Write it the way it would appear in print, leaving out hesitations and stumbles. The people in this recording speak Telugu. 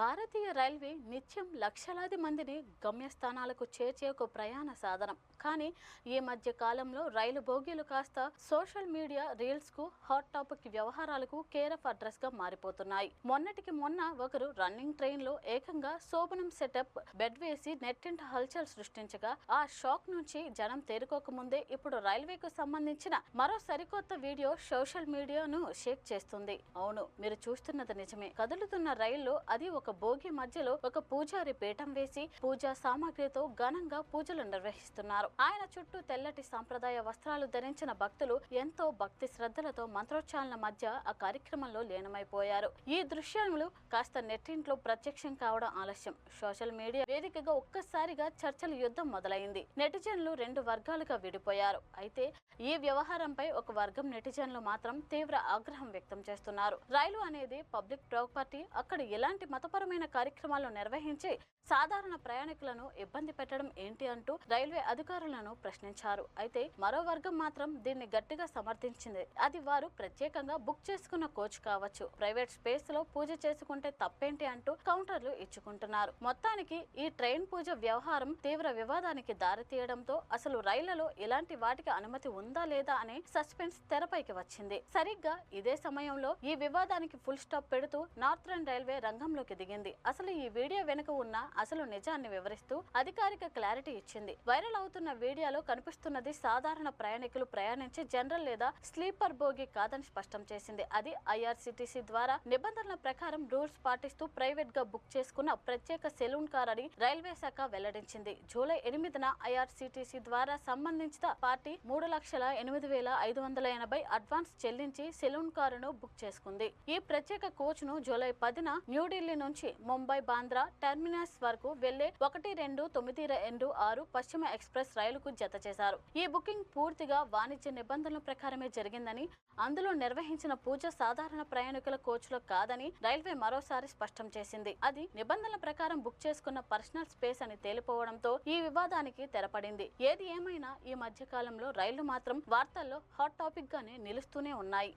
భారతీయ రైల్వే నిత్యం లక్షలాది మందిని గమ్యస్థానాలకు చేర్చే ఒక ప్రయాణ సాధనం. కానీ ఈ మధ్య కాలంలో రైలు బోగీలు కాస్త సోషల్ మీడియా రీల్స్ కు, హాట్ టాపిక్ వ్యవహారాలకు కేర్ ఆఫ్ అడ్రస్ గా మారిపోతున్నాయి. మొన్నటికి మొన్న ఒకరు రన్నింగ్ ట్రైన్ లో ఏకంగా శోభనం సెటప్ బెడ్ వేసి నెట్టింట హల్చల్ సృష్టించగా ఆ షాక్ నుంచి జనం తేరుకోక ముందే ఇప్పుడు రైల్వేకు సంబంధించిన మరో సరికొత్త వీడియో సోషల్ మీడియాను షేక్ చేస్తుంది. అవును, మీరు చూస్తున్నది నిజమే. కదులుతున్న రైల్లో అది ఒక బోగి మధ్యలో ఒక పూజారి పీఠం వేసి పూజా సామాగ్రితో ఘనంగా పూజలు నిర్వహిస్తున్నారు. ఆయన చుట్టూ తెల్లటి సాంప్రదాయ వస్త్రాలు ధరించిన భక్తులు ఎంతో భక్తి శ్రద్ధలతో మంత్రోచ్చారణ మధ్య ఆ కార్యక్రమంలో లీనమైపోయారు. ఈ దృశ్యములు కాస్త నెట్టింట్లో ప్రత్యక్షం కావడం ఆలస్యం. సోషల్ మీడియా వేదికగా ఒక్కసారిగా చర్చల యుద్ధం మొదలైంది. నెటిజన్లు రెండు వర్గాలుగా విడిపోయారు. అయితే ఈ వ్యవహారంపై ఒక వర్గం నెటిజన్లు మాత్రం తీవ్ర ఆగ్రహం వ్యక్తం చేస్తున్నారు. రైలు అనేది పబ్లిక్ ప్రాపర్టీ. అక్కడ ఎలాంటి మతపరమైన కార్యక్రమాలు నిర్వహించి సాధారణ ప్రయాణికులను ఇబ్బంది పెట్టడం ఏంటి అంటూ రైల్వే అధికారులను ప్రశ్నించారు. అయితే మరో వర్గం మాత్రం దీన్ని గట్టిగా సమర్థించింది. అది వారు ప్రత్యేకంగా బుక్ చేసుకున్న కోచ్ కావచ్చు, ప్రైవేట్ స్పేస్ లో పూజ చేసుకుంటే తప్పేంటి అంటూ కౌంటర్లు ఇచ్చుకుంటున్నారు. మొత్తానికి ఈ ట్రైన్ పూజ వ్యవహారం తీవ్ర వివాదానికి దారితీయడంతో అసలు రైళ్లలో ఇలాంటి వాటికి అనుమతి ఉందా లేదా అనే సస్పెన్స్ తెరపైకి వచ్చింది. సరిగ్గా ఇదే సమయంలో ఈ వివాదానికి ఫుల్ స్టాప్ పెడుతూ నార్థరన్ రైల్వే రంగంలోకి దిగింది. అసలు ఈ వీడియో వెనుక ఉన్న అసలు నిజాన్ని వివరిస్తూ అధికారిక క్లారిటీ ఇచ్చింది. వైరల్ అవుతున్న వీడియోలో కనిపిస్తున్నది సాధారణ ప్రయాణికులు ప్రయాణించే జనరల్ లేదా స్లీపర్ బోగి కాదని స్పష్టం చేసింది. అది ఐఆర్సీటీసీ ద్వారా నిబంధనల ప్రకారం రూల్స్ పాటిస్తూ ప్రైవేట్ గా బుక్ చేసుకున్న ప్రత్యేక సెలూన్ కార్ అని రైల్వే శాఖ వెల్లడించింది. జూలై 8న ఐఆర్సీటీసీ ద్వారా సంబంధించిన పార్టీ 3,08,580 అడ్వాన్స్ చెల్లించి సెలూన్ కారును బుక్ చేసుకుంది. ఈ ప్రత్యేక కోచ్ ను జూలై 10న న్యూఢిల్లీ నుంచి ముంబై బాంద్రా టెర్మినస్ వరకు వెళ్లే 1296 పశ్చిమ ఎక్స్ప్రెస్ రైలుకు జత చేశారు. ఈ బుకింగ్ పూర్తిగా వాణిజ్య నిబంధనల ప్రకారమే జరిగిందని, అందులో నిర్వహించిన పూజ సాధారణ ప్రయాణికుల కోచ్లో కాదని రైల్వే మరోసారి స్పష్టం చేసింది. అది నిబంధనల ప్రకారం బుక్ చేసుకున్న పర్సనల్ స్పేస్ అని తేలిపోవడంతో ఈ వివాదానికి తెరపడింది. ఏది ఏమైనా ఈ మధ్య కాలంలో రైళ్లు మాత్రం వార్తల్లో హాట్ టాపిక్ గానే నిలుస్తూనే ఉన్నాయి.